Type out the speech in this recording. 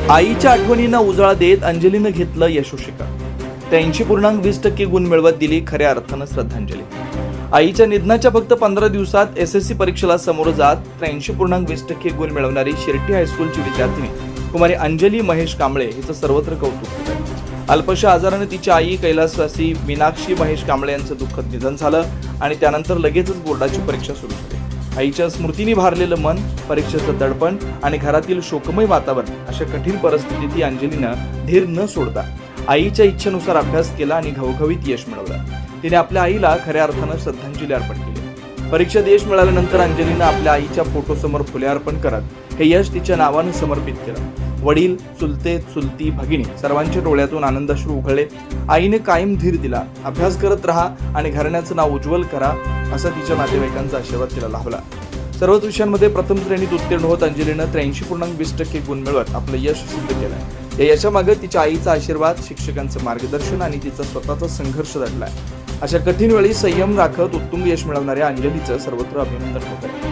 आईच्या आठवणींना उजाळा देत अंजलीनं घेतलं यशोशिखर. 83.20% गुण मिळवत दिली खऱ्या अर्थानं श्रद्धांजली. आईच्या निधनाच्या फक्त 15 दिवसात SSC परीक्षेला समोर जात 83.20% गुण मिळवणारी शिर्टी हायस्कूलची विद्यार्थिनी कुमारी अंजली महेश कांबळे हिचं सर्वत्र कौतुक होत आहे. अल्पशा आजाराने तिच्या आई कैलासवासी मीनाक्षी महेश कांबळे यांचं दुःखद निधन झालं आणि त्यानंतर लगेचच बोर्डाची परीक्षा सुरू झाली. आईच्या स्मृतीने भारलेलं मन, परीक्षेचं दडपण आणि घरातील शोकमय वातावरण अशा कठीण परिस्थितीत अंजलीनं धीर न सोडता आईच्या इच्छेनुसार अभ्यास केला आणि घवघवीत यश मिळवलं. तिने आपल्या आईला खऱ्या अर्थानं श्रद्धांजली अर्पण केली. परीक्षेत यश मिळाल्यानंतर अंजलीनं आपल्या आईच्या फोटोसमोर फुले अर्पण करत हे यश तिच्या नावानं समर्पित केलं. वडील, चुलते, चुलती, भगिनी सर्वांच्या डोळ्यातून आनंदाश्रू उघळले. आईने कायम धीर दिला, अभ्यास करत राहा आणि घराण्याचं नाव उज्ज्वल करा असा तिच्या नातेवाईकांचा आशीर्वाद तिला लाभला. सर्वच विषयांमध्ये प्रथम श्रेणीत उत्तीर्ण होत अंजलीनं 83.20% गुण मिळवत आपलं यश सिद्ध केलं. या यशामागे तिच्या आईचा आशीर्वाद, शिक्षकांचं मार्गदर्शन आणि तिचा स्वतःचा संघर्ष दडलाय. अशा कठीण वेळी संयम राखत उत्तुंग यश मिळवणाऱ्या अंजलीचं सर्वत्र अभिनंदन होत आहे.